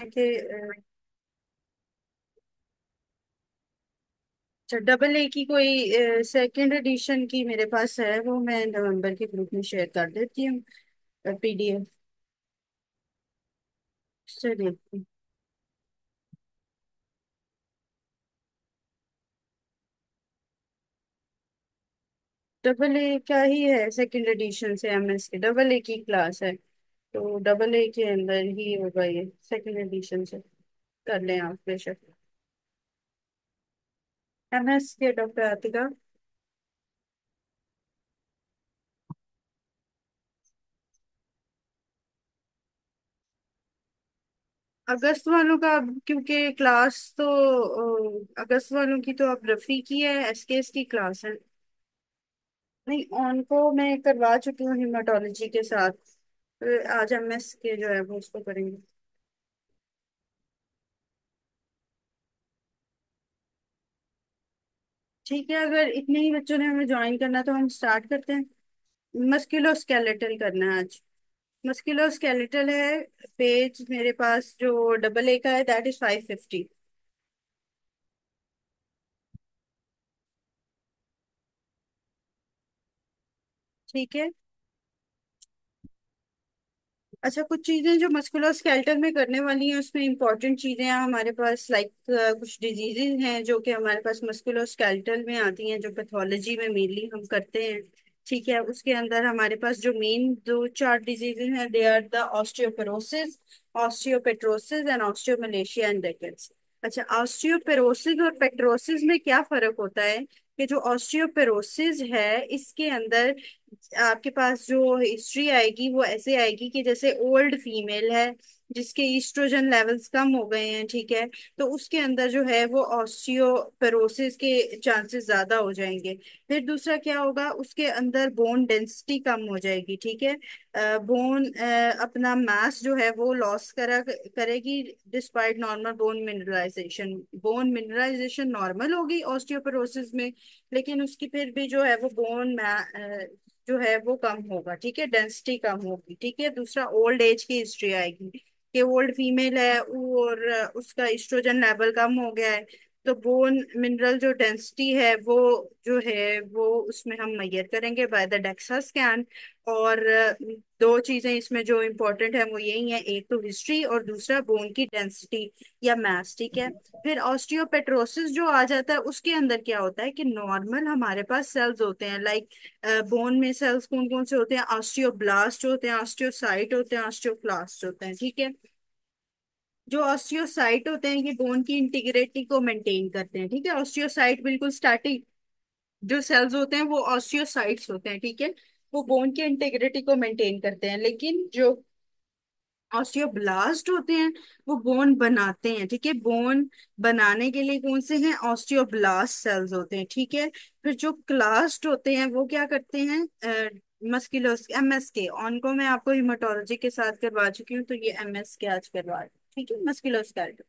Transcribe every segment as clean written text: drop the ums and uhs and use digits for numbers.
कि अच्छा, double A की कोई सेकंड एडिशन की मेरे पास है, वो मैं नवंबर के ग्रुप में शेयर कर देती हूँ, पीडीएफ से देखती हूँ। डबल ए का ही है, सेकंड एडिशन से एमएस के डबल ए की क्लास है, तो डबल ए के अंदर ही होगा ये, सेकंड एडिशन से कर लें आप बेशक। एमएस के डॉक्टर आतिका। अगस्त वालों का क्योंकि क्लास तो अगस्त वालों की तो अब रफी की है, एसकेएस की क्लास है। नहीं, ऑन को मैं करवा चुकी हूँ हिमाटोलॉजी के साथ, तो आज एमएस के जो है वो उसको करेंगे। ठीक है, अगर इतने ही बच्चों ने हमें ज्वाइन करना तो हम स्टार्ट करते हैं। मस्कुलोस्केलेटल करना है आज। मस्कुलोस्केलेटल है। पेज मेरे पास जो डबल ए का है दैट इज 550। ठीक है। अच्छा, कुछ चीजें जो मस्कुलोस्केलेटल में करने वाली हैं उसमें इंपॉर्टेंट चीजें हैं हमारे पास, लाइक कुछ डिजीजेज हैं जो कि हमारे पास मस्कुलोस्केलेटल में आती हैं, जो पैथोलॉजी में मेनली हम करते हैं। ठीक है, उसके अंदर हमारे पास जो मेन दो चार डिजीजेज हैं, they are the osteoporosis, osteopetrosis and osteomalacia and rickets. अच्छा, ऑस्टियोपेरोसिस और पेट्रोसिस में क्या फर्क होता है कि जो ऑस्टियोपेरोसिस है इसके अंदर आपके पास जो हिस्ट्री आएगी वो ऐसे आएगी कि जैसे ओल्ड फीमेल है जिसके ईस्ट्रोजन लेवल्स कम हो गए हैं, ठीक है, तो उसके अंदर जो है वो ऑस्टियोपेरोसिस के चांसेस ज्यादा हो जाएंगे। फिर दूसरा क्या होगा, उसके अंदर बोन डेंसिटी कम हो जाएगी, ठीक है। बोन अपना मास जो है वो लॉस करेगी despite normal bone mineralisation. Bone mineralisation normal होगी ऑस्टियोपोरोसिस में, लेकिन उसकी फिर भी जो है वो बोन जो है वो कम होगा, ठीक है, डेंसिटी कम होगी, ठीक है। दूसरा, ओल्ड एज की हिस्ट्री आएगी कि ओल्ड फीमेल है और उसका एस्ट्रोजन लेवल कम हो गया है, तो बोन मिनरल जो डेंसिटी है वो जो है वो उसमें हम मेजर करेंगे बाय द डेक्सा स्कैन। और दो चीजें इसमें जो इम्पोर्टेंट है वो यही है, एक तो हिस्ट्री और दूसरा बोन की डेंसिटी या मास, ठीक है। फिर ऑस्टियोपेट्रोसिस जो आ जाता है उसके अंदर क्या होता है कि नॉर्मल हमारे पास सेल्स होते हैं, लाइक बोन में सेल्स कौन कौन से होते हैं, ऑस्टियोब्लास्ट होते हैं, ऑस्टियोसाइट होते हैं, ऑस्टियोक्लास्ट होते हैं, ठीक है। जो ऑस्टियोसाइट होते हैं ये बोन की इंटीग्रिटी को मेंटेन करते हैं, ठीक है। ऑस्टियोसाइट बिल्कुल स्टैटिक जो सेल्स होते हैं वो ऑस्टियोसाइट्स होते हैं, ठीक है, वो बोन की इंटीग्रिटी को मेंटेन करते हैं। लेकिन जो ऑस्टियोब्लास्ट होते हैं वो बोन बनाते हैं, ठीक है। बोन बनाने के लिए कौन से हैं, ऑस्टियोब्लास्ट सेल्स होते हैं, ठीक है। फिर जो क्लास्ट होते हैं वो क्या करते हैं, मस्कुलस एमएस के ऑन को मैं आपको हिमाटोलॉजी के साथ करवा चुकी हूँ, तो ये एमएस के आज करवा रही हूँ, ठीक है, मस्कुलोस्केलेटल।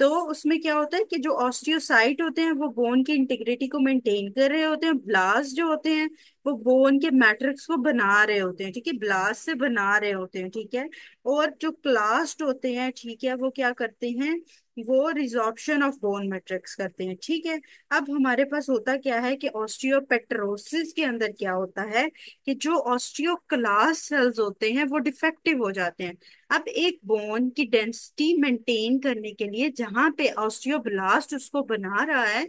तो उसमें क्या होता है कि जो ऑस्टियोसाइट होते हैं वो बोन की इंटीग्रिटी को मेंटेन कर रहे होते हैं, ब्लास्ट जो होते हैं वो बोन के मैट्रिक्स को बना रहे होते हैं, ठीक है, ब्लास्ट से बना रहे होते हैं, ठीक है। और जो क्लास्ट होते हैं, ठीक है, वो क्या करते हैं, वो रिजॉर्प्शन ऑफ बोन मैट्रिक्स करते हैं, ठीक है। अब हमारे पास होता क्या है कि ऑस्टियोपेट्रोसिस के अंदर क्या होता है कि जो ऑस्टियोक्लास्ट सेल्स होते हैं वो डिफेक्टिव हो जाते हैं। अब एक बोन की डेंसिटी मेंटेन करने के लिए जहां पे ऑस्टियोब्लास्ट उसको बना रहा है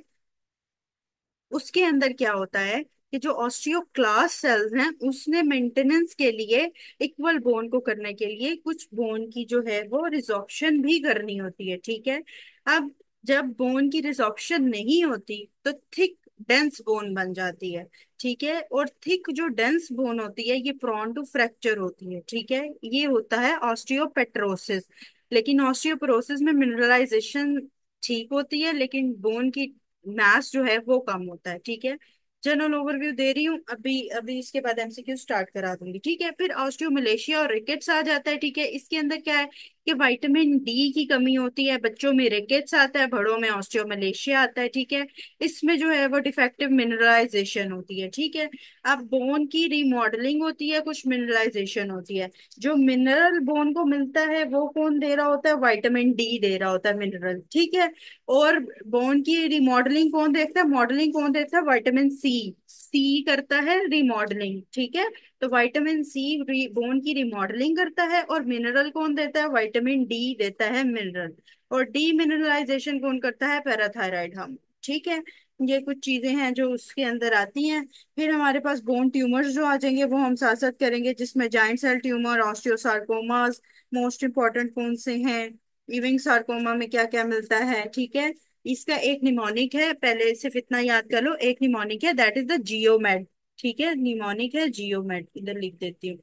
उसके अंदर क्या होता है कि जो ऑस्टियोक्लास्ट सेल्स हैं उसने मेंटेनेंस के लिए, इक्वल बोन को करने के लिए कुछ बोन की जो है वो रिजॉर्प्शन भी करनी होती है, ठीक है। अब जब बोन की रिजॉर्प्शन नहीं होती तो थिक डेंस बोन बन जाती है, ठीक है। और थिक जो डेंस बोन होती है ये प्रोन टू फ्रैक्चर होती है, ठीक है, ये होता है ऑस्टियोपेट्रोसिस। लेकिन ऑस्टियोपोरोसिस में मिनरलाइजेशन ठीक होती है लेकिन बोन की मैथ्स जो है वो कम होता है, ठीक है। जनरल ओवरव्यू दे रही हूँ, अभी अभी इसके बाद एमसीक्यू स्टार्ट करा दूंगी, ठीक है। फिर ऑस्टियोमलेशिया और रिकेट्स आ जाता है, ठीक है। इसके अंदर क्या है कि विटामिन डी की कमी होती है, बच्चों में रिकेट्स आता है, बड़ों में ऑस्टियोमलेशिया आता है, ठीक है। इसमें जो है वो डिफेक्टिव मिनरलाइजेशन होती है, ठीक है। अब बोन की रिमॉडलिंग होती है, कुछ मिनरलाइजेशन होती है। जो मिनरल बोन को मिलता है वो कौन दे रहा होता है, विटामिन डी दे रहा होता है मिनरल, ठीक है। और बोन की रिमॉडलिंग कौन देखता है, मॉडलिंग कौन देखता है, विटामिन सी। सी करता है रिमॉडलिंग, ठीक है। तो विटामिन सी बोन की रिमॉडलिंग करता है, और मिनरल कौन देता है, विटामिन डी देता है मिनरल। और डी मिनरलाइजेशन कौन करता है, पैराथायराइड हम, ठीक है। ये कुछ चीजें हैं जो उसके अंदर आती हैं। फिर हमारे पास बोन ट्यूमर्स जो आ जाएंगे वो हम साथ साथ करेंगे, जिसमें giant cell tumour, osteosarcomas most important कौन से हैं। इविंग सार्कोमा में क्या क्या मिलता है, ठीक है। इसका एक निमोनिक है, पहले सिर्फ इतना याद कर लो, एक निमोनिक है, दैट इज द जियोमेड, ठीक है। निमोनिक है जियोमेड, इधर लिख देती हूँ।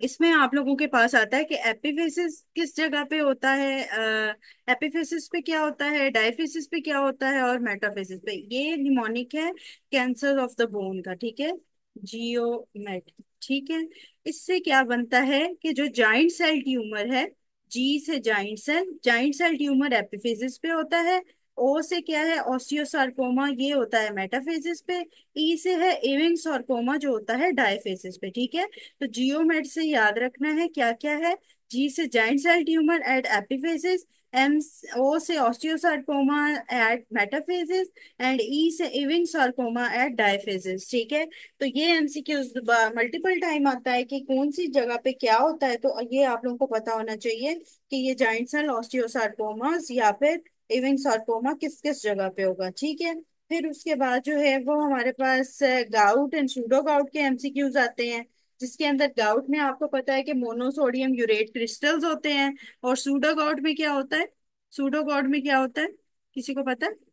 इसमें आप लोगों के पास आता है कि एपिफिसिस किस जगह पे होता है, एपिफिसिस पे क्या होता है, डायफिसिस पे क्या होता है, और मेटाफिसिस पे। ये निमोनिक है कैंसर ऑफ द बोन का, ठीक है। जियोमेट, ठीक है। इससे क्या बनता है कि जो जाइंट सेल ट्यूमर है, जी से जाइंट सेल ट्यूमर एपिफिसिस पे होता है। ओ से क्या है, ऑस्टियोसार्कोमा, ये होता है मेटाफिजिस पे। ई से है एविंग सार्कोमा, जो होता है डायफिसिस पे, ठीक है। तो जियोमेड से याद रखना है क्या क्या है। जी से giant cell tumour at epiphysis, M O से osteosarcoma at metaphysis, and E से इविंग सार्कोमा एट डायफिजिस, ठीक है। तो ये एमसीक्यूज मल्टीपल टाइम आता है कि कौन सी जगह पे क्या होता है, तो ये आप लोगों को पता होना चाहिए कि ये जाइंट सेल ऑस्टियोसार्कोमास या फिर इविंग सार्कोमा किस किस जगह पे होगा, ठीक है। फिर उसके बाद जो है वो हमारे पास गाउट एंड सूडो गाउट के एमसीक्यूज आते हैं, जिसके अंदर गाउट में आपको पता है कि मोनोसोडियम यूरेट क्रिस्टल्स होते हैं। और सूडो गाउट में क्या होता है, सूडो गाउट में क्या होता है, किसी को पता है।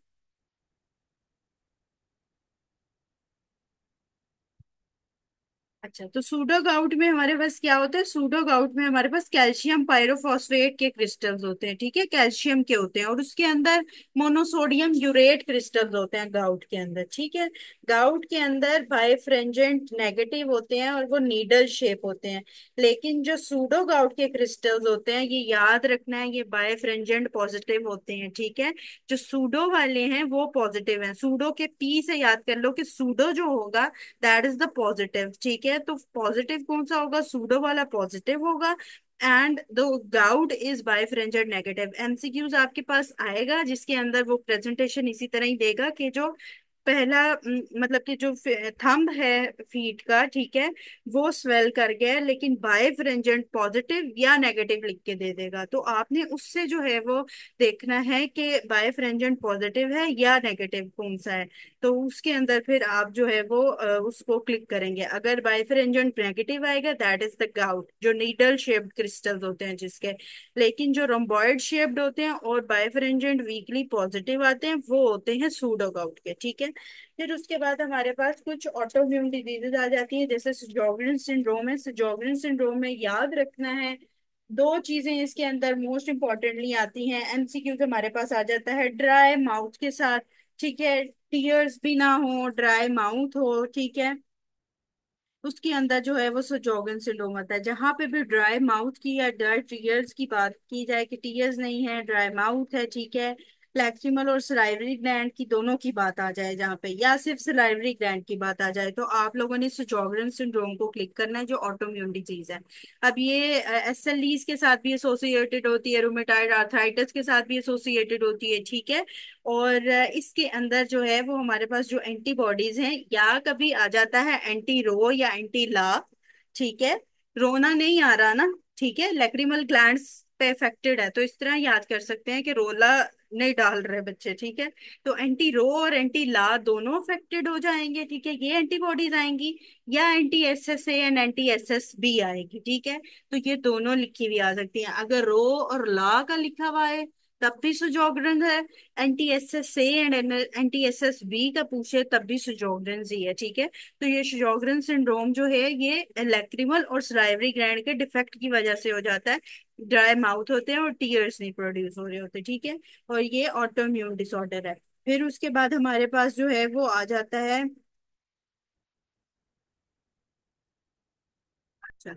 अच्छा, तो सूडो गाउट में हमारे पास क्या होता है, सूडो गाउट में हमारे पास कैल्शियम पायरोफॉस्फेट के क्रिस्टल्स होते हैं, ठीक है, कैल्शियम के होते हैं, और उसके अंदर मोनोसोडियम यूरेट क्रिस्टल्स होते हैं गाउट के अंदर, ठीक है। गाउट के अंदर बायफ्रेंजेंट नेगेटिव होते हैं और वो नीडल शेप होते हैं। लेकिन जो सूडो गाउट के क्रिस्टल्स होते हैं, ये याद रखना है, ये बायफ्रेंजेंट पॉजिटिव होते हैं, ठीक है। जो सूडो वाले हैं वो पॉजिटिव हैं, सूडो के पी से याद कर लो कि सूडो जो होगा दैट इज द पॉजिटिव, ठीक है। तो पॉजिटिव कौन सा होगा, सूडो वाला पॉजिटिव होगा। And the gout is birefringent negative. MCQs आपके पास आएगा जिसके अंदर वो प्रेजेंटेशन इसी तरह ही देगा कि जो पहला मतलब कि जो थंब है फीट का, ठीक है, वो स्वेल कर गया है, लेकिन बायफ्रेंजेंट पॉजिटिव या नेगेटिव लिख के दे देगा। तो आपने उससे जो है वो देखना है कि बायफ्रेंजेंट पॉजिटिव है या नेगेटिव कौन सा है। तो उसके अंदर फिर आप जो है वो उसको क्लिक करेंगे। अगर बाइफरेंजेंट नेगेटिव आएगा दैट इज द गाउट, जो नीडल शेप्ड क्रिस्टल्स होते हैं जिसके। लेकिन जो रोम्बॉइड शेप्ड होते हैं और बाइफरेंजेंट वीकली पॉजिटिव आते हैं वो होते हैं सूडो गाउट के, ठीक है। फिर उसके बाद हमारे पास कुछ ऑटोइम्यून डिजीजेज आ जाती है, जैसे सजोगरन सिंड्रोम है। सजोगरन सिंड्रोम में याद रखना है दो चीजें इसके अंदर मोस्ट इंपॉर्टेंटली आती हैं, एमसीक्यू के हमारे पास आ जाता है ड्राई माउथ के साथ, ठीक है। टीयर्स भी ना हो, ड्राई माउथ हो, ठीक है। उसके अंदर जो है वो सोजोगन सिंड्रोम आता है। जहां पे भी ड्राई माउथ की या ड्राई टीयर्स की बात की जाए कि टीयर्स नहीं है, ड्राई माउथ है, ठीक है, लैक्रिमल और सलाइवरी ग्लैंड की दोनों की बात आ जाए जहाँ पे, या सिर्फ सलाइवरी ग्लैंड की बात आ जाए, तो आप लोगों ने सोजोगन सिंड्रोम को क्लिक करना है, जो ऑटोइम्यून डिजीज है। अब ये एसएलईज के साथ भी एसोसिएटेड होती है, रूमेटाइड आर्थराइटिस के साथ भी एसोसिएटेड होती है, ठीक है। और इसके अंदर जो है वो हमारे पास जो एंटीबॉडीज हैं, या कभी आ जाता है एंटी रो या एंटी ला, ठीक है। रोना नहीं आ रहा ना, ठीक है, लैक्रिमल ग्लैंड्स पे अफेक्टेड है, तो इस तरह याद कर सकते हैं कि रोला नहीं डाल रहे बच्चे, ठीक है। तो एंटी रो और एंटी ला दोनों अफेक्टेड हो जाएंगे, ठीक है, ये एंटीबॉडीज आएंगी। या anti S S A and anti S S B आएगी, ठीक है। तो ये दोनों लिखी हुई आ सकती हैं। अगर रो और ला का लिखा हुआ है तब भी सुजोगरन है। Anti S S A and anti S S B का पूछे तब भी सुजोगरन ही है, ठीक है। तो ये सुजोगरन सिंड्रोम जो है ये लैक्रिमल और सलाइवरी ग्लैंड के डिफेक्ट की वजह से हो जाता है। ड्राई माउथ होते हैं और टीयर्स नहीं प्रोड्यूस हो रहे होते, ठीक है। और ये ऑटोइम्यून डिसऑर्डर है। फिर उसके बाद हमारे पास जो है वो आ जाता है, अच्छा,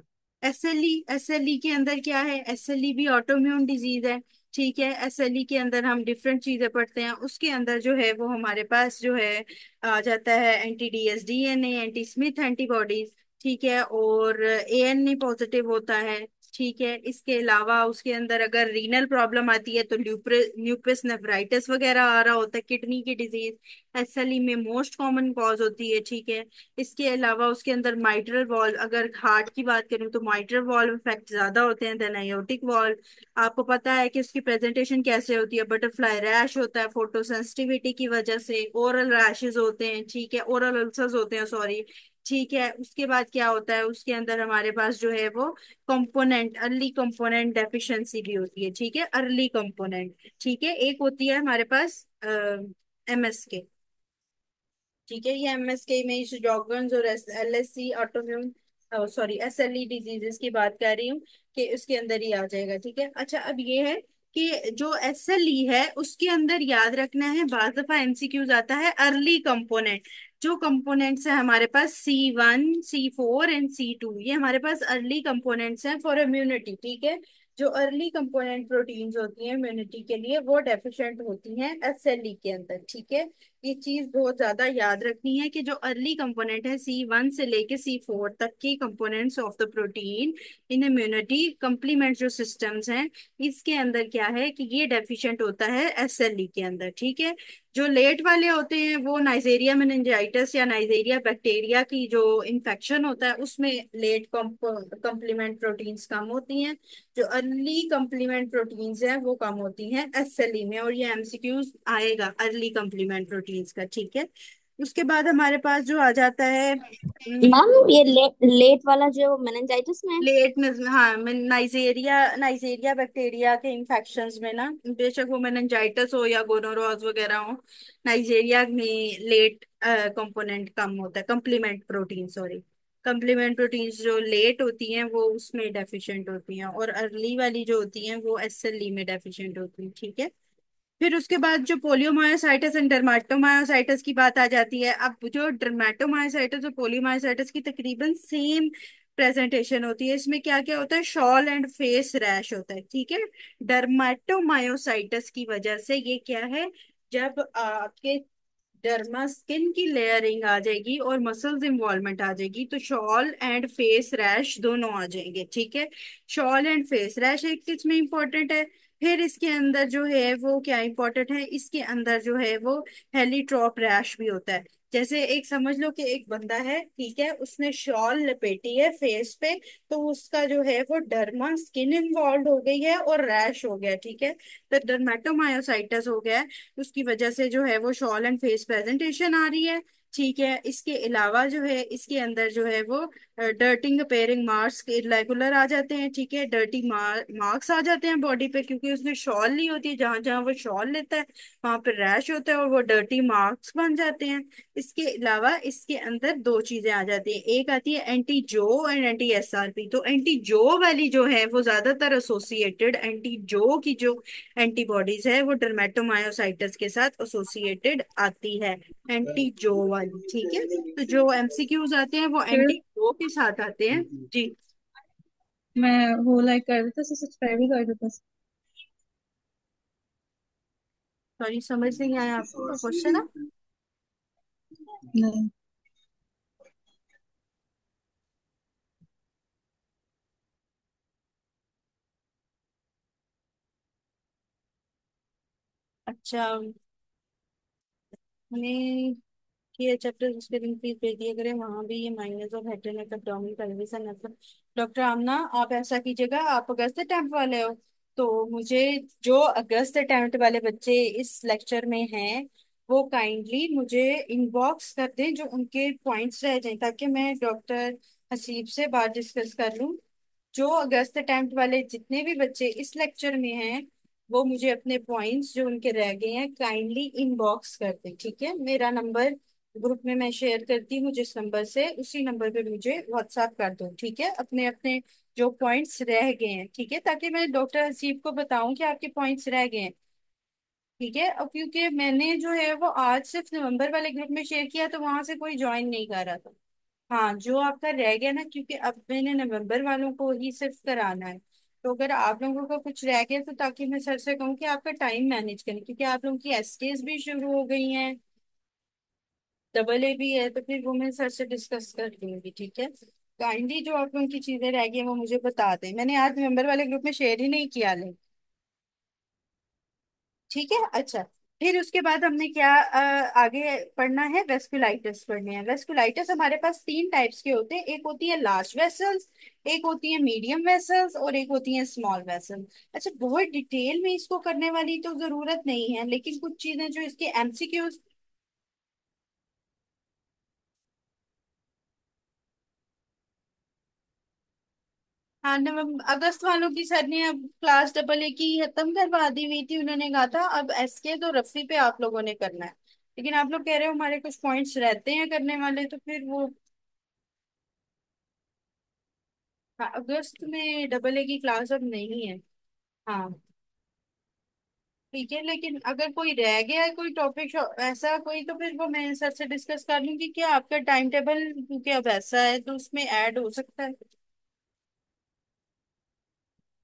एसएलई के अंदर क्या है, एसएलई भी ऑटोइम्यून डिजीज है। ठीक है, एसएलई के अंदर हम डिफरेंट चीजें पढ़ते हैं, उसके अंदर जो है वो हमारे पास जो है आ जाता है anti DS DNA, anti Smith antibodies. ठीक है, और एएनए पॉजिटिव होता है। ठीक है, इसके अलावा उसके अंदर अगर रीनल प्रॉब्लम आती है तो ल्यूपस नेफ्राइटिस वगैरह आ रहा होता है, किडनी की डिजीज एसएलई में मोस्ट कॉमन कॉज होती है। ठीक है, इसके अलावा उसके अंदर माइट्रल वॉल्व, अगर हार्ट की बात करूं तो माइट्रल वॉल्व इफेक्ट ज्यादा होते हैं देन आयोटिक वॉल्व। आपको पता है कि उसकी प्रेजेंटेशन कैसे होती है, बटरफ्लाई रैश होता है फोटो सेंसिटिविटी की वजह से, ओरल रैशेज होते हैं। ठीक है, ओरल अल्सर्स होते हैं, सॉरी। ठीक है, उसके बाद क्या होता है, उसके अंदर हमारे पास जो है वो कंपोनेंट, अर्ली कंपोनेंट डेफिशिएंसी भी होती है। ठीक है, अर्ली कंपोनेंट। ठीक है, एक होती है हमारे पास एमएसके। ठीक है, ये एमएसके में जॉगर्न्स और LSC autoimmune, sorry SLE diseases की बात कर रही हूँ, कि उसके अंदर ही आ जाएगा। ठीक है, अच्छा अब ये है कि जो एसएलई है उसके अंदर याद रखना है, बार दफा एमसीक्यूज आता है अर्ली कंपोनेंट। जो कंपोनेंट्स है हमारे पास C1 C4 एंड C2, ये हमारे पास अर्ली कंपोनेंट्स हैं फॉर इम्यूनिटी। ठीक है, जो अर्ली कंपोनेंट प्रोटीन्स होती हैं इम्यूनिटी के लिए वो डेफिशिएंट होती हैं एसएलई के अंदर। ठीक है, ये चीज बहुत ज्यादा याद रखनी है कि जो अर्ली कंपोनेंट है C1 से लेके C4 तक की components of the protein in immunity complement जो सिस्टम्स हैं, इसके अंदर क्या है कि ये डेफिशिएंट होता है एसएलई के अंदर। ठीक है, जो लेट वाले होते हैं वो नाइजेरिया मेनिंजाइटिस या नाइजेरिया बैक्टीरिया की जो इन्फेक्शन होता है उसमें लेट कंप्लीमेंट प्रोटीन्स कम होती हैं। जो अर्ली कंप्लीमेंट प्रोटीन्स हैं वो कम होती हैं एसएलई में, और ये एमसीक्यूज आएगा अर्ली कंप्लीमेंट प्रोटीन्स का। ठीक है, उसके बाद हमारे पास जो आ जाता है मैम ये लेट वाला जो मेनिंजाइटिस में है। लेट नजर, हाँ नाइजेरिया नाइजेरिया बैक्टीरिया के इन्फेक्शंस में ना, बेशक वो मेनिंजाइटिस हो या गोनोरोज वगैरह हो, नाइजेरिया में लेट कंपोनेंट कम होता है, complement protein, sorry complement proteins जो लेट होती हैं वो उसमें डेफिशिएंट होती हैं, और अर्ली वाली जो होती हैं वो एसएलई में डेफिशिएंट होती हैं। ठीक है, फिर उसके बाद जो पोलियोमायोसाइटिस एंड डर्माटोमायोसाइटिस की बात आ जाती है। अब जो डर्माटोमायोसाइटिस और पोलियोमायोसाइटिस की तकरीबन सेम प्रेजेंटेशन होती है, इसमें क्या क्या होता है, शॉल एंड फेस रैश होता है। ठीक है, डर्माटोमायोसाइटिस की वजह से ये क्या है, जब आपके डर्मा स्किन की लेयरिंग आ जाएगी और मसल्स इन्वॉल्वमेंट आ जाएगी तो शॉल एंड फेस रैश दोनों आ जाएंगे। ठीक है, शॉल एंड फेस रैश एक किस में इंपॉर्टेंट है। फिर इसके अंदर जो है वो क्या इंपॉर्टेंट है, इसके अंदर जो है वो हेलीट्रॉप रैश भी होता है। जैसे एक समझ लो कि एक बंदा है, ठीक है, उसने शॉल लपेटी है फेस पे, तो उसका जो है वो डर्मा स्किन इन्वॉल्व हो गई है और रैश हो गया। ठीक है, तो डर्मेटोमायोसाइटिस हो गया है, उसकी वजह से जो है वो शॉल एंड फेस प्रेजेंटेशन आ रही है। ठीक है, इसके अलावा जो है इसके अंदर जो है वो डर्टिंग अपेयरिंग मार्क्स इरेगुलर आ जाते हैं। ठीक है, डर्टी मार्क्स आ जाते हैं बॉडी पे, क्योंकि उसने शॉल ली होती है, जहां जहां वो शॉल लेता है वहां पे रैश होता है और वो डर्टी मार्क्स बन जाते हैं। इसके अलावा इसके अंदर दो चीजें आ जाती हैं, एक आती है एंटी जो एंड एंटी एसआरपी। तो एंटी जो वाली जो है वो ज्यादातर एसोसिएटेड, एंटी जो की जो एंटीबॉडीज है वो डर्मेटोमायोसाइटिस के साथ एसोसिएटेड आती है, एंटी जो वाली। ठीक है, तो जो एमसीक्यूज आते हैं वो फिर एंटी जो के साथ आते हैं। जी, मैं वो लाइक कर देता, सब्सक्राइब ही कर देता। सॉरी समझ नहीं आया आपको क्वेश्चन। नहीं। अच्छा, हमें ये चैप्टर उसके दिन प्लीज भेज दिया करें, वहां भी ये minus of head and abdominal convention मतलब। डॉक्टर आमना, आप ऐसा कीजिएगा, आप अगस्त अटेम्प्ट वाले हो, तो मुझे जो अगस्त अटेम्प्ट वाले बच्चे इस लेक्चर में हैं वो काइंडली मुझे इनबॉक्स कर दें, जो उनके पॉइंट्स रह जाएं, ताकि मैं डॉक्टर हसीब से बात डिस्कस कर लूँ। जो अगस्त अटेम्प्ट वाले जितने भी बच्चे इस लेक्चर में हैं वो मुझे अपने पॉइंट्स जो उनके रह गए हैं काइंडली इनबॉक्स कर दें। ठीक है, मेरा नंबर ग्रुप में मैं शेयर करती हूँ, जिस नंबर से उसी नंबर पे मुझे व्हाट्सएप कर दो। ठीक है, अपने अपने जो पॉइंट्स रह गए हैं। ठीक है, ताकि मैं डॉक्टर हसीब को बताऊं कि आपके पॉइंट्स रह गए हैं। ठीक है, अब क्योंकि मैंने जो है वो आज सिर्फ नवंबर वाले ग्रुप में शेयर किया तो वहां से कोई ज्वाइन नहीं कर रहा था। हाँ, जो आपका रह गया ना, क्योंकि अब मैंने नवंबर वालों को ही सिर्फ कराना है, तो अगर आप लोगों का कुछ रह गया तो ताकि मैं सर से कहूँ कि आपका टाइम मैनेज करें, क्योंकि आप लोगों की एसटीज भी शुरू हो गई हैं, डबल ए भी है, तो फिर वो मैं सर से डिस्कस कर लूंगी, ठीक है। काइंडली जो आप लोगों की चीजें रह गई हैं, वो मुझे बता दें, मैंने आज नवंबर वाले ग्रुप में शेयर ही नहीं किया लिंक। ठीक है, अच्छा। फिर उसके बाद हमने क्या आगे पढ़ना है, वेस्कुलाइटिस पढ़ने हैं। वेस्कुलाइटिस हमारे पास तीन टाइप्स के होते हैं, एक होती है लार्ज वेसल्स, एक होती है मीडियम वेसल्स, और एक होती है स्मॉल वेसल्स। अच्छा, बहुत डिटेल में इसको करने वाली तो जरूरत नहीं है, लेकिन कुछ चीजें जो इसके एमसीक्यूज। हाँ, अगस्त वालों की सर ने अब क्लास डबल ए की खत्म करवा दी हुई थी, उन्होंने कहा था अब एसके तो रफी पे आप लोगों ने करना है। लेकिन आप लोग कह रहे हो हमारे कुछ पॉइंट्स रहते हैं करने वाले, तो फिर वो। हाँ, अगस्त में डबल ए की क्लास अब नहीं है। हाँ, ठीक है, लेकिन अगर कोई रह गया है कोई टॉपिक ऐसा कोई, तो फिर वो मैं सर से डिस्कस कर लूंगी कि आपका टाइम टेबल क्योंकि अब ऐसा है तो उसमें ऐड हो सकता है।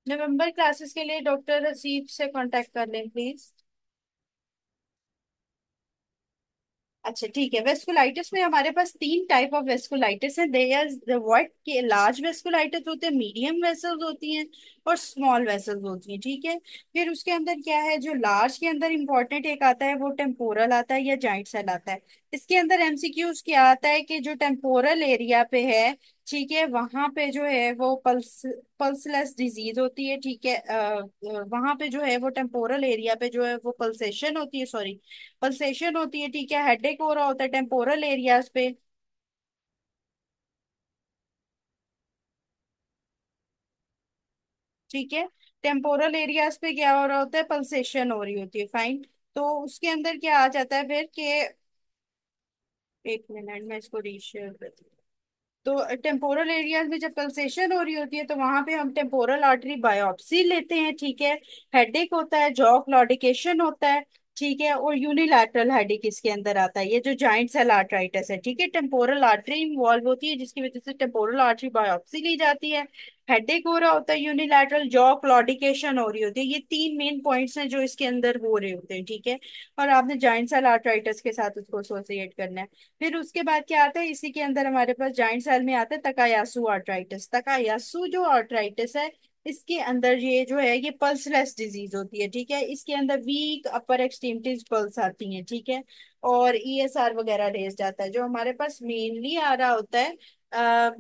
नवंबर क्लासेस के लिए डॉक्टर हसीब से कांटेक्ट कर लें प्लीज। अच्छा, ठीक है। वेस्कुलाइटिस में हमारे पास तीन टाइप ऑफ वेस्कुलाइटिस है। देयर व्हाट के लार्ज वेस्कुलाइटिस होते हैं, मीडियम वेसल्स होती हैं, और स्मॉल वेसल्स होती हैं, ठीक है। फिर उसके अंदर क्या है, जो लार्ज के अंदर इंपॉर्टेंट एक आता है वो टेम्पोरल आता है या जाइंट सेल आता है। इसके अंदर एमसीक्यूज क्या आता है कि जो टेम्पोरल एरिया पे है, ठीक है, वहां पे जो है वो पल्सलेस डिजीज होती है, ठीक है। वहां पे जो है वो टेम्पोरल एरिया पे जो है वो पल्सेशन होती है, सॉरी, पल्सेशन होती है, ठीक है। हेडेक हो रहा होता है टेम्पोरल एरियाज पे, ठीक है। टेम्पोरल एरियाज पे क्या हो रहा होता है, पल्सेशन हो रही होती है, फाइन। तो उसके अंदर क्या आ जाता है फिर कि, एक मिनट में इसको रीशेयर करती हूँ। तो टेम्पोरल एरियाज में जब पल्सेशन हो रही होती है तो वहां पे हम टेम्पोरल आर्टरी बायोप्सी लेते हैं, ठीक है। हेडेक होता है, जॉ क्लॉडिकेशन होता है, ठीक है, और यूनिलैटरल हेडेक इसके अंदर आता है, ये जो जॉइंट सेल आर्टराइटिस है, ठीक है। टेम्पोरल आर्टरी इन्वॉल्व होती है जिसकी वजह से टेम्पोरल आर्टरी बायोप्सी ली जाती है। हेडेक हो रहा होता है, यूनिलैटरल जॉ क्लॉडिकेशन हो रही होती है, ये तीन मेन पॉइंट्स हैं जो इसके अंदर हो रहे होते हैं, ठीक है। और आपने जॉइंट सेल आर्टराइटिस के साथ उसको एसोसिएट करना है। फिर उसके बाद क्या आता है, इसी के अंदर हमारे पास जॉइंट सेल में आता है तकायासु आर्ट्राइटिस। तकायासु जो आर्ट्राइटिस है, इसके अंदर ये जो है ये पल्सलेस डिजीज होती है, ठीक है। इसके अंदर वीक अपर एक्सट्रीमिटीज पल्स आती हैं, ठीक है। और ईएसआर वगैरह रेज जाता है, जो हमारे पास मेनली आ रहा होता है।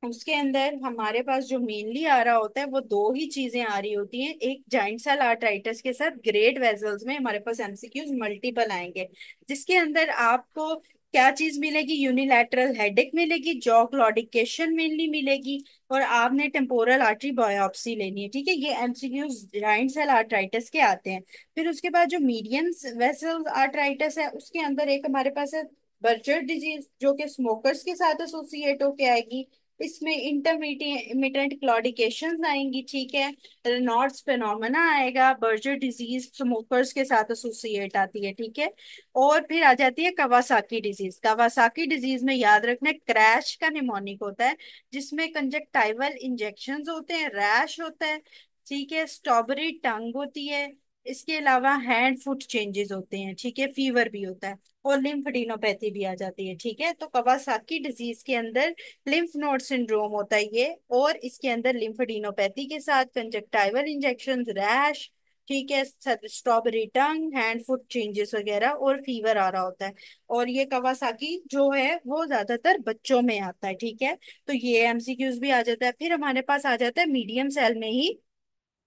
उसके अंदर हमारे पास जो मेनली आ रहा होता है वो दो ही चीजें आ रही होती हैं, एक जॉइंट सेल आर्टराइटिस के साथ ग्रेट वेजल्स में हमारे पास एमसीक्यूज मल्टीपल आएंगे, जिसके अंदर आपको क्या चीज मिलेगी, यूनिलैटरल हेडेक मिलेगी, जॉ क्लॉडिकेशन मेनली मिलेगी, और आपने टेम्पोरल आर्टरी बायोप्सी लेनी है, ठीक है। ये एमसीक्यूज जॉइंट सेल आर्टराइटिस के आते हैं। फिर उसके बाद जो मीडियम वेसल आर्टराइटिस है, उसके अंदर एक हमारे पास है बर्चर डिजीज, जो कि स्मोकर्स के साथ एसोसिएट होके आएगी। इसमें इंटरमीडिएट क्लॉडिकेशंस आएंगी, ठीक है। रेनॉल्ड्स फेनोमेना आएगा, बर्जर डिजीज स्मोकर्स के साथ एसोसिएट आती है, ठीक है। और फिर आ जाती है कवासाकी डिजीज। कवासाकी डिजीज में याद रखना क्रैश का निमोनिक होता है, जिसमें कंजक्टाइवल इंजेक्शंस होते हैं, रैश होता है, ठीक है, स्ट्रॉबेरी टंग होती है। इसके अलावा हैंड फुट चेंजेस होते हैं, ठीक है, फीवर भी होता है, और लिम्फेडिनोपैथी भी आ जाती है, ठीक है। तो कवासाकी डिजीज के अंदर लिम्फ नोड सिंड्रोम होता है ये, और इसके अंदर लिम्फेडिनोपैथी के साथ कंजक्टाइवल इंजेक्शन, रैश, ठीक है, स्ट्रॉबेरी टंग, हैंड फुट चेंजेस वगैरह, और फीवर आ रहा होता है। और ये कवासाकी जो है वो ज्यादातर बच्चों में आता है, ठीक है। तो ये एमसीक्यूज भी आ जाता है। फिर हमारे पास आ जाता है मीडियम सेल में ही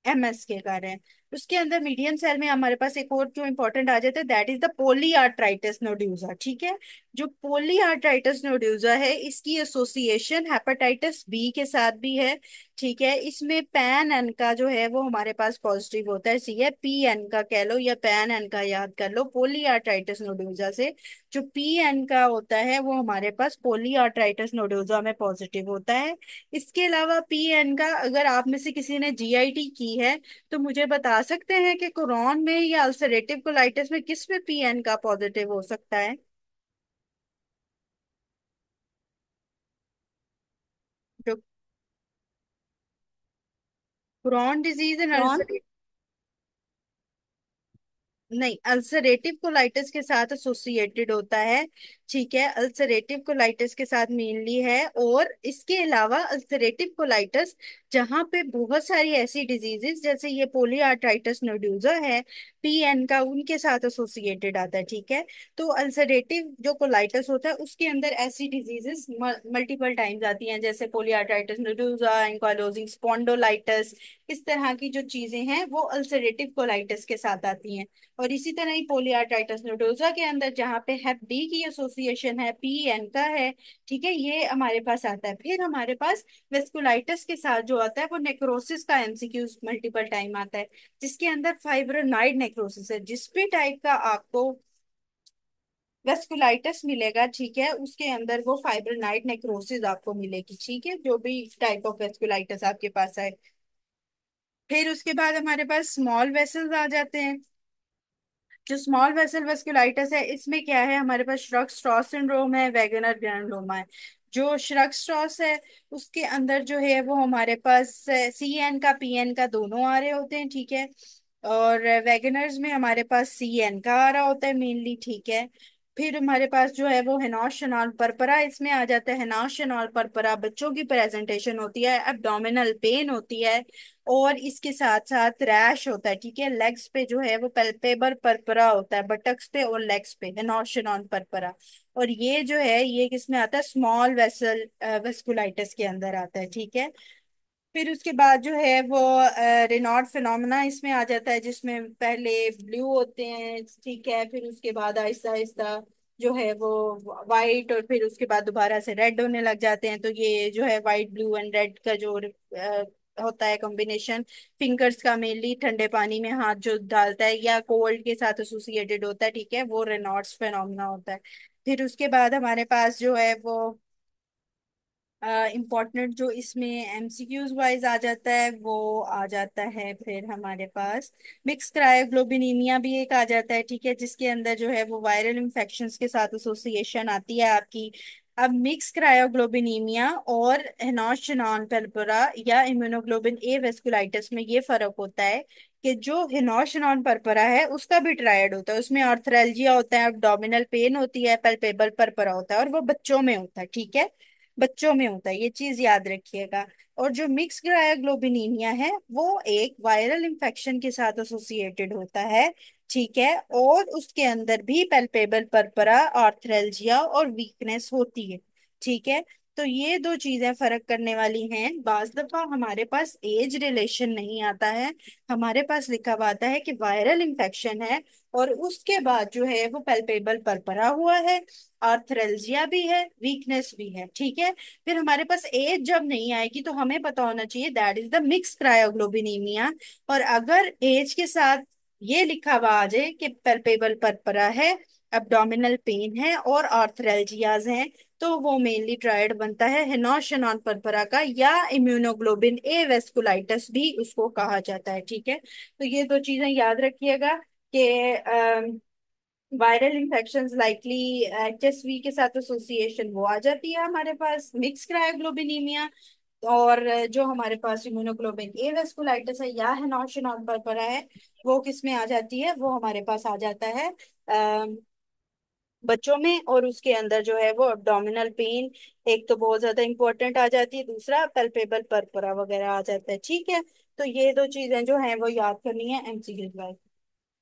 एमएस के कारण। उसके अंदर मीडियम सेल में हमारे पास एक और जो इंपॉर्टेंट आ जाता है, दैट इज द पोलीआर्ट्राइटिस नोड्यूजा, ठीक है। जो पोलीआर्ट्राइटिस नोड्यूजा है, इसकी एसोसिएशन हेपेटाइटिस बी के साथ भी है, ठीक है। इसमें पैन एन का जो है वो हमारे पास पॉजिटिव होता है, सी है पी एन का कह लो या पैन एन का, याद कर लो पोलीआर्ट्राइटिस नोड्यूजा से। जो पी एन का होता है वो हमारे पास पोलीआर्ट्राइटिस नोड्यूजा में पॉजिटिव होता है। इसके अलावा पीएन का, अगर आप में से किसी ने जीआईटी की है तो मुझे बता सकते हैं कि क्रोन में या अल्सरेटिव कोलाइटिस में किस में पीएन का पॉजिटिव हो सकता है। Crohn disease and Crohn. Ulcer, नहीं, अल्सरेटिव कोलाइटिस के साथ एसोसिएटेड होता है। ठीक है, अल्सरेटिव कोलाइटिस के साथ मेनली है, और इसके अलावा अल्सरेटिव कोलाइटिस जहाँ पे बहुत सारी ऐसी डिजीजेस जैसे ये पोलीआर्थराइटिस नोड्यूजा है, पीएन का, उनके साथ एसोसिएटेड आता है। ठीक है, तो अल्सरेटिव जो कोलाइटिस होता है उसके अंदर ऐसी डिजीजेस मल्टीपल टाइम्स आती हैं, जैसे पोलीआर्थराइटिस नोड्यूजा, एंकाइलोजिंग स्पॉन्डोलाइटिस, इस तरह की जो चीजें हैं वो अल्सरेटिव कोलाइटिस के साथ आती हैं। और इसी तरह ही पोलियाटाइटिस नोडोजा के अंदर जहाँ पे हेप बी की एसोसिएशन है, पी एन का है, ठीक है, ये हमारे पास आता है। फिर हमारे पास वेस्कुलाइटिस के साथ जो आता है वो नेक्रोसिस का एमसीक्यू मल्टीपल टाइम आता है, जिसके अंदर फाइब्रोनाइड नेक्रोसिस है। जिस भी टाइप का आपको वेस्कुलाइटिस मिलेगा, ठीक है, उसके अंदर वो फाइब्रोनाइड नेक्रोसिस आपको मिलेगी। ठीक है, जो भी टाइप ऑफ वेस्कुलाइटिस आपके पास है। फिर उसके बाद हमारे पास स्मॉल वेसल्स आ जाते हैं। जो स्मॉल वेसल वेस्कुलाइटिस है, इसमें क्या है, हमारे पास श्रग स्ट्रॉस सिंड्रोम है, वैगनर ग्रैनुलोमा है। जो श्रग स्ट्रॉस है उसके अंदर जो है वो हमारे पास सी एन का, पी एन का दोनों आ रहे होते हैं। ठीक है, और वैगनर्स में हमारे पास सी एन का आ रहा होता है मेनली। ठीक है, फिर हमारे पास जो है वो हेनॉश शनाल परपरा इसमें आ जाता है। हेनॉश शनाल परपरा बच्चों की प्रेजेंटेशन होती है, एब्डोमिनल पेन होती है, और इसके साथ साथ रैश होता है। ठीक है, लेग्स पे जो है वो पेल्पेबर परपरा होता है, बटक्स पे और लेग्स पे है नॉन परपरा। और ये जो है ये किसमें आता है, स्मॉल वेसल वेस्कुलाइटिस के अंदर आता है। ठीक है, फिर उसके बाद जो है वो रेनॉल्ड फिनोमेना इसमें आ जाता है, जिसमें पहले ब्लू होते हैं, ठीक है, फिर उसके बाद आहिस्ता आहिस्ता जो है वो वाइट, और फिर उसके बाद दोबारा से रेड होने लग जाते हैं। तो ये जो है वाइट ब्लू एंड रेड का जो होता है कॉम्बिनेशन, फिंगर्स का मेनली ठंडे पानी में हाथ जो डालता है या कोल्ड के साथ एसोसिएटेड होता है, ठीक है, वो रेनॉल्ड्स फिनोमेना होता है। फिर उसके बाद हमारे पास जो है वो इम्पोर्टेंट जो इसमें एमसीक्यूज वाइज आ जाता है वो आ जाता है, फिर हमारे पास मिक्स क्रायोग्लोबिनीमिया भी एक आ जाता है। ठीक है, जिसके अंदर जो है वो वायरल इन्फेक्शंस के साथ एसोसिएशन आती है आपकी। अब मिक्स क्रायोग्लोबिनीमिया और हेनॉश परपुरा या इम्यूनोग्लोबिन ए वेस्कुलाइटिस में ये फर्क होता है कि जो हिनोश परपरा है उसका भी ट्रायड होता है, उसमें आर्थरेल्जिया होता है, एब्डोमिनल पेन होती है, पल्पेबल परपरा होता है, और वो बच्चों में होता है। ठीक है, बच्चों में होता है, ये चीज याद रखिएगा। और जो मिक्स ग्रायोग्लोबिनीमिया है वो एक वायरल इंफेक्शन के साथ एसोसिएटेड होता है। ठीक है, और उसके अंदर भी पेल्पेबल परपरा, आर्थरेल्जिया और वीकनेस होती है। ठीक है, तो ये दो चीजें फर्क करने वाली हैं। बाज दफा हमारे पास एज रिलेशन नहीं आता है, हमारे पास लिखा हुआ आता है कि वायरल इंफेक्शन है, और उसके बाद जो है वो पेल्पेबल परपरा हुआ है, आर्थरेल्जिया भी है, वीकनेस भी है। ठीक है, फिर हमारे पास एज जब नहीं आएगी तो हमें पता होना चाहिए दैट इज द मिक्स क्रायोग्लोबिनीमिया। और अगर एज के साथ ये लिखा हुआ आ जाए कि पेल्पेबल परपरा है, एब्डोमिनल पेन है और आर्थरेल्जियाज हैं, तो वो मेनली ट्रायड बनता है हेनॉश परपरा का, या इम्यूनोग्लोबिन ए वेस्कुलाइटिस भी उसको कहा जाता है। ठीक है, तो ये दो चीजें याद रखिएगा कि वायरल इंफेक्शंस लाइकली एचएसवी के साथ एसोसिएशन वो आ जाती है हमारे पास, मिक्स क्रायोग्लोबिनीमिया। और जो हमारे पास इम्यूनोग्लोबिन ए वेस्कुलाइटिस है या हेनॉश परपरा है, वो किस में आ जाती है, वो हमारे पास आ जाता है बच्चों में। और उसके अंदर जो है वो अब्डोमिनल पेन एक तो बहुत ज्यादा इंपॉर्टेंट आ जाती है, दूसरा पल्पेबल परपरा वगैरह आ जाता है। ठीक है, तो ये दो चीजें जो हैं वो याद करनी है एमसीक्यू।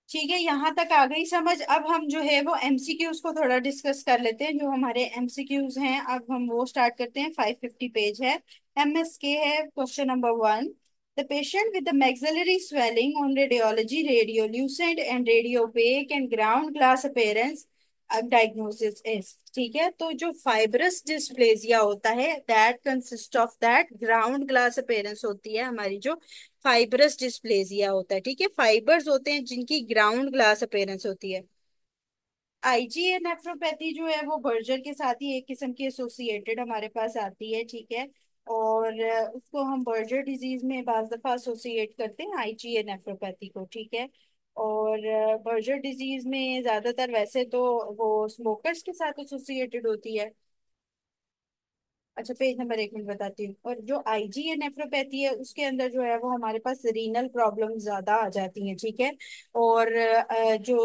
ठीक है, यहाँ तक आ गई समझ। अब हम जो है वो एमसीक्यूज को थोड़ा डिस्कस कर लेते हैं। जो हमारे एमसीक्यूज हैं अब हम वो स्टार्ट करते हैं। 550 पेज है, एमएसके है। Question number 1, the patient with the maxillary swelling on radiology, radiolucent and radiopaque and ground glass appearance, अब डायग्नोसिस इज, ठीक है, तो जो फाइब्रस डिस्प्लेजिया होता है that consist of that ground glass appearance होती है हमारी, जो फाइब्रस डिस्प्लेजिया होता है। ठीक है, फाइबर्स होते हैं जिनकी ग्राउंड ग्लास अपीयरेंस होती है। आईजीए नेफ्रोपैथी जो है वो बर्जर के साथ ही एक किस्म की एसोसिएटेड हमारे पास आती है। ठीक है, और उसको हम बर्जर डिजीज में बाज दफा एसोसिएट करते हैं आईजीए नेफ्रोपैथी को। ठीक है, और बर्जर डिजीज में ज्यादातर वैसे तो वो स्मोकर्स के साथ एसोसिएटेड होती है। अच्छा, पेज नंबर एक मिनट बताती हूँ। और जो आईजीए नेफ्रोपैथी है उसके अंदर जो है वो हमारे पास रीनल प्रॉब्लम ज्यादा आ जाती हैं, ठीक है। और जो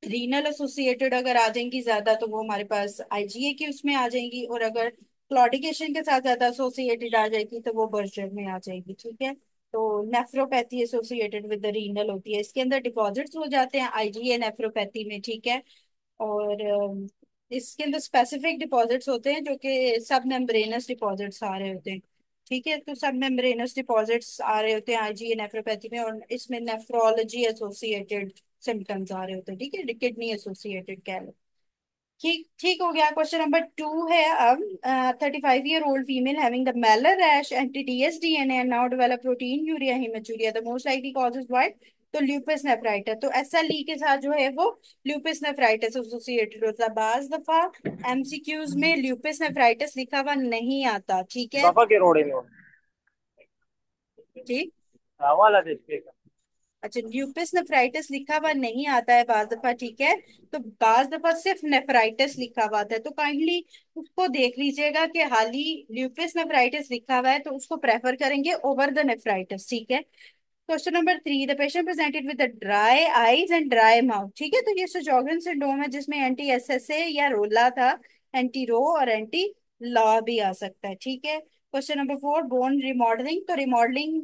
रीनल एसोसिएटेड अगर आ जाएंगी ज्यादा तो वो हमारे पास आईजीए की उसमें आ जाएंगी, और अगर क्लॉडिकेशन के साथ ज्यादा एसोसिएटेड आ जाएगी तो वो बर्जर में आ जाएगी, ठीक है। तो nephropathy associated with the renal होती है, इसके अंदर डिपॉजिट्स हो जाते हैं आईजीए नेफ्रोपैथी में, ठीक है। और इसके अंदर स्पेसिफिक डिपॉजिट्स होते हैं जो कि सब मेम्ब्रेनस डिपॉजिट्स आ रहे होते हैं, ठीक है। तो सब मेम्ब्रेनस डिपॉजिट्स आ रहे होते हैं आईजीए नेफ्रोपैथी में, और इसमें नेफ्रोलॉजी एसोसिएटेड सिम्टम्स आ रहे होते हैं, ठीक है, किडनी एसोसिएटेड कह लो। ठीक ठीक हो गया। क्वेश्चन नंबर टू है अब। 35-year-old female having the Mailer rash anti DS DNA and now develop protein urea haematuria, the most likely cause is what? तो ल्यूपस नेफ्राइटिस। तो एसएलई के साथ जो है वो ल्यूपस नेफ्राइटिस एसोसिएटेड होता है। बाज दफा एमसीक्यूज में ल्यूपस नेफ्राइटिस लिखा हुआ नहीं आता, ठीक है। बाबा के रोड़े में ठीक। हवाला देख अच्छा, ल्यूपिस नेफ्राइटिस लिखा हुआ नहीं आता है बाज दफा, ठीक है। तो बाज दफा सिर्फ नेफ्राइटिस लिखा हुआ आता है, तो काइंडली उसको देख लीजिएगा कि हाल ही ल्यूपिस नेफ्राइटिस लिखा हुआ है तो उसको प्रेफर करेंगे ओवर द नेफ्राइटिस, ठीक है। Question number three, the patient presented with dry eyes and dry mouth, ठीक है। तो ये सजोगन सिंड्रोम है जिसमें एंटी एसएसए या रोला था, एंटी रो और एंटी लॉ भी आ सकता है, ठीक है। Question number four, bone remodelling. तो remodelling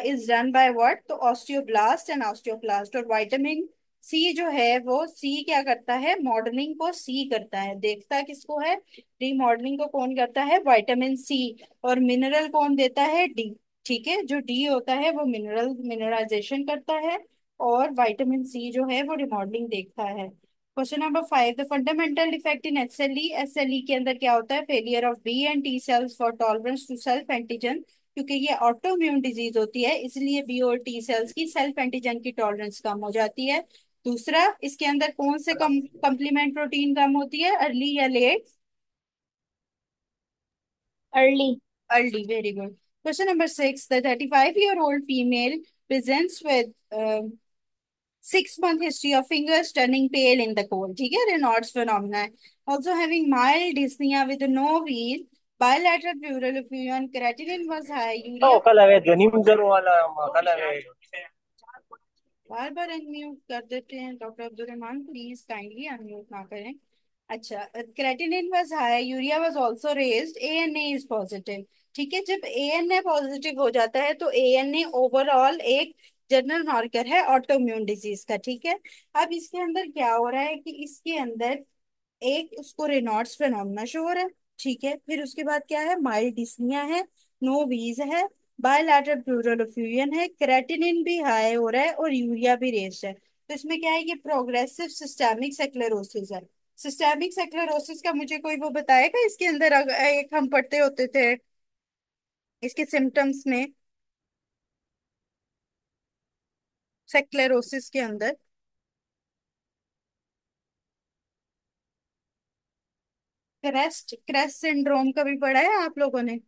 is done by what? तो ऑस्टियोब्लास्ट एंड ऑस्टियोक्लास्ट। और विटामिन सी जो है वो सी क्या करता है? मॉडलिंग को सी करता है। देखता किसको है? रिमॉडलिंग को कौन करता है? Vitamin C. और मिनरल कौन देता है? डी, ठीक है। जो डी होता है वो मिनरलाइजेशन करता है, और विटामिन सी जो है वो रिमॉडलिंग देखता है। Question number five, the fundamental defect in SLE. SLE के अंदर क्या होता है? Failure of B and T cells for tolerance to self antigen. क्योंकि ये ऑटोइम्यून डिजीज होती है इसलिए बी और टी सेल्स की सेल्फ एंटीजन की टॉलरेंस कम हो जाती है। दूसरा, इसके अंदर कौन से कंप्लीमेंट प्रोटीन कम होती है? अर्ली या late? Early. Early, very good. Question number six, the 35-year-old female presents with 6 month history of fingers turning pale in the cold, ठीक है, Raynaud's phenomena, also having mild dyspnea with no wheal, bilateral pleural effusion, creatinine was high, तो urea। कल है ध्वनि मुंजर वाला कल है बार बार unmute कर देते हैं doctor Abdul Rahman, please kindly unmute ना करें। अच्छा, creatinine was high, urea was also raised, ANA is positive, ठीक है। जब एएनए पॉजिटिव हो जाता है तो एएनए ओवरऑल एक जनरल मार्कर है ऑटोइम्यून डिजीज का, ठीक है। अब इसके अंदर क्या हो रहा है कि इसके अंदर एक उसको रेनॉल्ड्स फिनोमेना शो हो रहा है, ठीक है। फिर उसके बाद क्या है? माइल्ड डिस्निया है, नो वीज है, बायलैटरल प्लूरल एफ्यूजन है, क्रेटिनिन भी हाई हो रहा है और यूरिया भी रेस्ड है। तो इसमें क्या है? ये प्रोग्रेसिव सिस्टेमिक सेक्लेरोसिस है। सिस्टेमिक सेक्लेरोसिस का मुझे कोई वो बताएगा इसके अंदर? एक हम पढ़ते होते थे इसके सिम्टम्स में, सेक्लेरोसिस के अंदर। क्रेस्ट क्रेस्ट सिंड्रोम का भी पढ़ा है आप लोगों ने?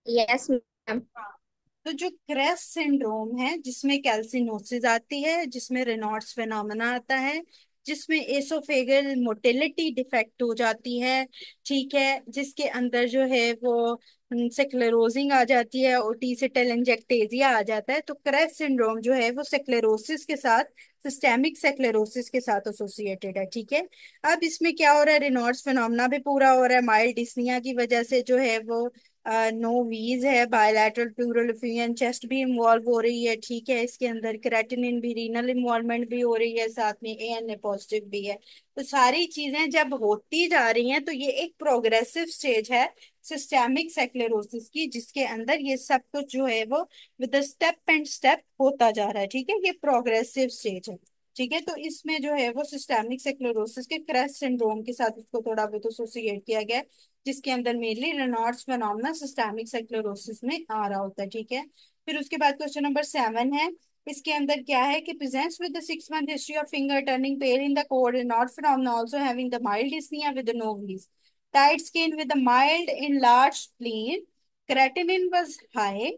Yes ma'am. तो जो क्रेस सिंड्रोम है जिसमें कैल्सिनोसिस आती है, जिसमें रेनॉल्ड्स फिनोमेना आता है, जिसमें एसोफेगल मोटिलिटी डिफेक्ट हो जाती है, ठीक है, जिसके अंदर जो है वो सेक्लेरोजिंग आ जाती है, ओटी से टेलेंजेक्टेजिया आ जाता है। तो क्रेस सिंड्रोम जो है वो सेक्लेरोसिस के साथ, सिस्टेमिक सेक्लेरोसिस के साथ एसोसिएटेड है, ठीक है। अब इसमें क्या हो रहा है? रेनॉल्ड्स फिनोमेना भी पूरा हो रहा है, माइल्ड डिस्निया की वजह से जो है वो नो वीज है, बायलैटरल प्लूरल एफ्यूजन, चेस्ट भी इन्वॉल्व हो रही है, ठीक है। इसके अंदर क्रेटिनिन भी, रीनल इन्वॉल्वमेंट भी हो रही है, साथ में एएनए पॉजिटिव भी है। तो सारी चीजें जब होती जा रही हैं तो ये एक प्रोग्रेसिव स्टेज है सिस्टेमिक सेक्लेरोसिस की, जिसके अंदर ये सब कुछ जो है वो विद स्टेप एंड स्टेप होता जा रहा है, ठीक है। ये प्रोग्रेसिव स्टेज है, ठीक है। तो इसमें जो है वो सिस्टेमिक सेक्लेरोसिस के क्रेस्ट सिंड्रोम के साथ इसको थोड़ा बहुत एसोसिएट किया गया है, जिसके अंदर मेनली रेनॉल्ड्स फिनोमेना सिस्टेमिक सेक्लेरोसिस में आ रहा होता है, ठीक है। फिर उसके बाद क्वेश्चन नंबर सेवन है। इसके अंदर क्या है कि presents with the 6 month history of finger turning pale in the cold, Raynaud phenomena also having the mild dyspnoea with no wheeze, tight skin with the mild enlarged spleen, creatinine was high,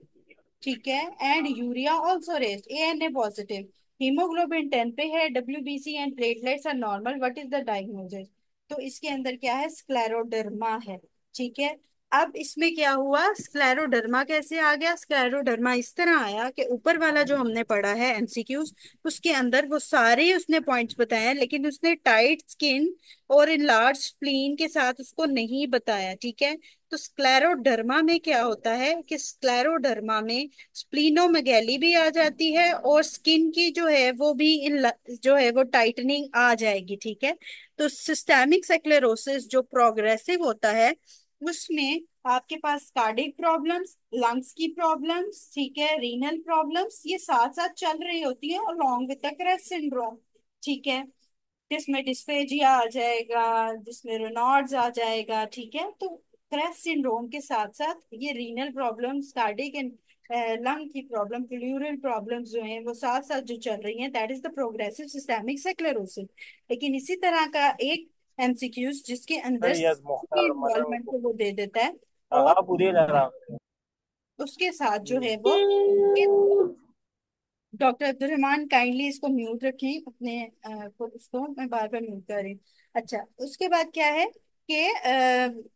ठीक है, and urea also raised, ANA positive, haemoglobin 10 पे है, WBC and platelets are normal, what is the diagnosis? तो इसके अंदर क्या है, scleroderma है। ठीक है। अब इसमें क्या हुआ, स्क्लेरोडर्मा कैसे आ गया, स्क्लेरोडर्मा इस तरह आया कि ऊपर वाला जो हमने पढ़ा है एमसीक्यूज, उसके अंदर वो सारे उसने पॉइंट्स बताए हैं, लेकिन उसने टाइट स्किन और इन लार्ज स्प्लीन के साथ उसको नहीं बताया। ठीक है। तो स्क्लेरोडर्मा में क्या होता है कि स्क्लेरोडर्मा में स्प्लीनोमेगैली भी आ जाती है, और स्किन की जो है वो भी जो है वो टाइटनिंग आ जाएगी। ठीक है। तो सिस्टेमिक स्क्लेरोसिस जो प्रोग्रेसिव होता है, उसमें आपके पास कार्डिक प्रॉब्लम्स, लंग्स की प्रॉब्लम्स, ठीक है, रीनल प्रॉब्लम्स, ये साथ साथ चल रही होती है, along with the crest syndrome. ठीक है। जिसमें डिस्फेजिया आ जाएगा, जिसमें रेनॉल्ड्स आ जाएगा। ठीक है। तो क्रेस्ट सिंड्रोम के साथ साथ ये renal problems, cardiac and lung की प्रॉब्लम, प्लूरल प्रॉब्लम्स जो हैं वो साथ साथ जो चल रही हैं, that is the progressive systemic sclerosis. लेकिन इसी तरह का एक एमसीक्यूज जिसके अंदर Alias Mokhtar इन्वॉल्वमेंट Mano. को वो दे देता है, और Aga pudi na lang. उसके साथ जो है वो, डॉक्टर अब्दुल रहमान काइंडली इसको म्यूट रखें अपने उसको मैं बार बार म्यूट कर रही हूँ। अच्छा, उसके बाद क्या है कि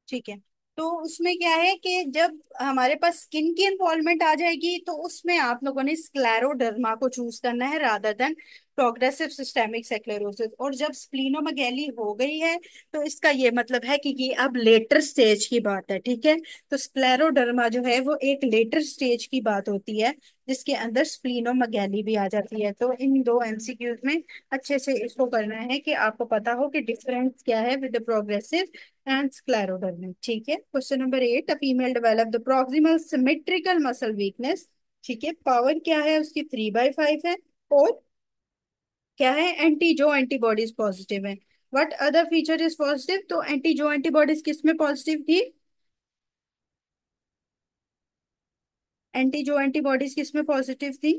ठीक है, तो उसमें क्या है कि जब हमारे पास स्किन की इन्वॉल्वमेंट आ जाएगी, तो उसमें आप लोगों ने स्क्लेरोडर्मा को चूज करना है rather than progressive systemic sclerosis. और जब स्प्लीनोमेगैली हो गई है, तो इसका ये मतलब है कि ये अब लेटर स्टेज की बात है। ठीक है। तो स्क्लेरोडर्मा जो है वो एक लेटर स्टेज की बात होती है, जिसके अंदर स्प्लीनोमेगैली भी आ जाती है। तो इन दो एमसीक्यूज में अच्छे से इसको करना है कि आपको पता हो कि डिफरेंस क्या है with the progressive and scleroderma. ठीक है। Question number 8, a female develop the proximal symmetrical muscle weakness. ठीक है। पावर क्या है उसकी, 3/5 है, और क्या है, एंटी जो एंटीबॉडीज पॉजिटिव है। What other feature is positive, तो एंटी जो एंटीबॉडीज किस में पॉजिटिव थी, एंटी जो एंटीबॉडीज किस में पॉजिटिव थी,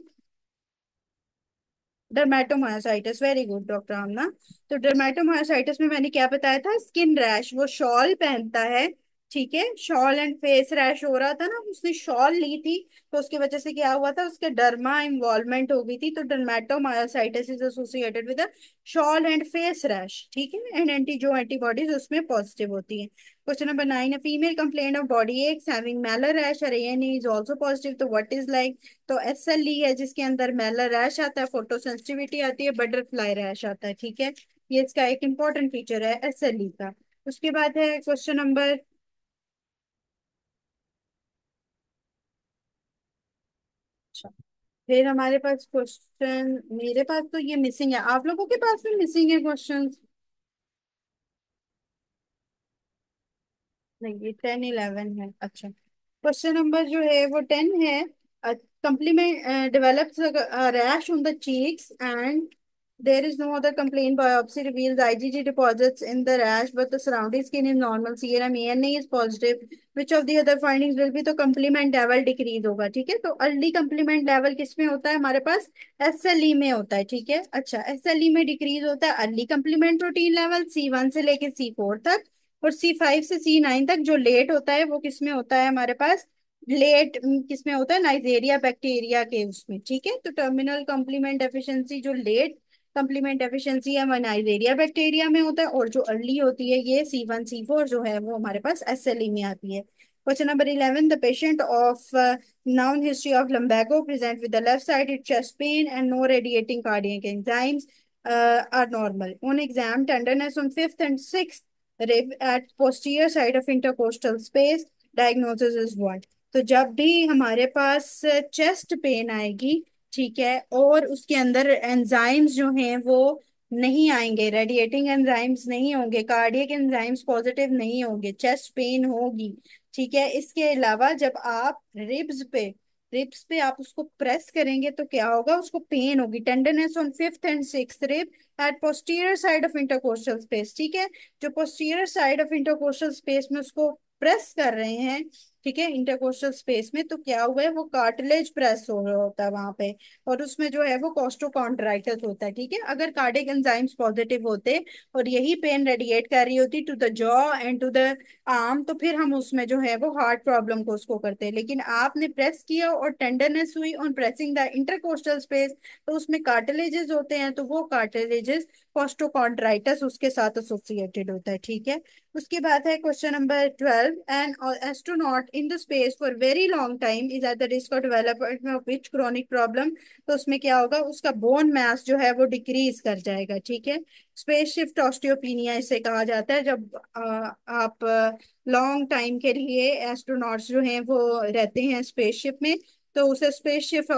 डर्मेटोमायोसाइटिस। वेरी गुड डॉक्टर आमना। तो डर्मेटोमायोसाइटिस में मैंने क्या बताया था, स्किन रैश, वो शॉल पहनता है। ठीक है। शॉल एंड फेस रैश हो रहा था ना, उसने शॉल ली थी, तो उसकी वजह से क्या हुआ था, उसके डर्मा इन्वॉल्वमेंट हो गई थी। तो dermatomyositis is associated with shawl and face rash. ठीक है। एंड एंटी जो एंटीबॉडीज उसमें पॉजिटिव होती है। Question number 9, a female complain of body aches having malar rash और एएनई इज आल्सो पॉजिटिव, तो व्हाट इज लाइक, तो एसएलई है जिसके अंदर मेलर रैश आता है, फोटो सेंसिटिविटी आती है, बटरफ्लाई रैश आता है। ठीक है। ये इसका एक इंपॉर्टेंट फीचर है एसएलई का। उसके बाद है क्वेश्चन नंबर, अच्छा, फिर हमारे पास क्वेश्चन, मेरे पास तो ये मिसिंग है, आप लोगों के पास भी मिसिंग है क्वेश्चन। नहीं, ये 10, 11 है। अच्छा, क्वेश्चन नंबर जो है वो 10 है। Complement develops rash on the cheeks and there is no other complaint. Biopsy reveals IgG deposits in the rash, but the surrounding skin is normal. CRM ANA is positive. Which of the other findings will be, तो complement level decrease होगा। ठीक है। तो early complement level किस में होता है हमारे पास, एसएलई में होता है। ठीक है। अच्छा, एसएलई में डिक्रीज होता है early complement protein level C1 से लेके C4 तक, और C5 से C9 तक जो लेट होता है वो किस में होता है हमारे पास, लेट किस में होता है, नाइजेरिया बैक्टीरिया के उसमें। ठीक है। तो टर्मिनल कॉम्प्लीमेंट डेफिशिएंसी जो लेट कंप्लीमेंट एफिशिएंसी है वो नाइजेरिया बैक्टीरिया में होता है, और जो अर्ली होती है ये C1 C4 जो है वो हमारे पास एसएलई में आती है। Question number 11, the patient of known history of lumbago present with the left sided chest pain and no radiating cardiac enzymes are normal. On exam, tenderness on fifth and sixth rib at posterior side of intercostal space. Diagnosis is what? तो जब भी हमारे पास chest pain आएगी, ठीक है, और उसके अंदर एंजाइम्स जो हैं वो नहीं आएंगे, रेडिएटिंग एंजाइम्स नहीं होंगे, कार्डियक एंजाइम्स पॉजिटिव नहीं होंगे, चेस्ट पेन होगी। ठीक है। इसके अलावा जब आप रिब्स पे आप उसको प्रेस करेंगे तो क्या होगा, उसको पेन होगी। Tenderness on fifth and sixth rib at posterior side of intercostal space. ठीक है। जो posterior side of intercostal space में उसको प्रेस कर रहे हैं, ठीक है, इंटरकोस्टल स्पेस में, तो क्या हुआ है, वो कार्टिलेज प्रेस हो रहा होता है वहां पे, और उसमें जो है वो कॉस्टोकॉन्ड्राइटिस होता है। ठीक है, अगर कार्डियक एंजाइम्स पॉजिटिव होते और यही पेन रेडिएट कर रही होती to the jaw and to the arm, तो फिर हम उसमें जो है वो हार्ट प्रॉब्लम को उसको करते हैं। लेकिन आपने प्रेस किया और टेंडरनेस हुई on pressing the intercostal space, तो उसमें कार्टिलेजेस होते हैं, तो वो कार्टिलेजेस कॉस्टोकॉन्ड्राइटिस उसके साथ एसोसिएटेड होता है। ठीक है, उसके बाद है question number 12, an astronaut in the space for very long time is at the risk of development of which chronic problem. तो उसमें क्या होगा, उसका बोन मास जो है वो डिक्रीज कर जाएगा। ठीक है, स्पेस शिफ्ट ऑस्टियोपिनिया इसे कहा जाता है, जब आप लॉन्ग टाइम के लिए एस्ट्रोनॉट्स जो हैं वो रहते हैं स्पेसशिप में, तो उसे स्पेसशिप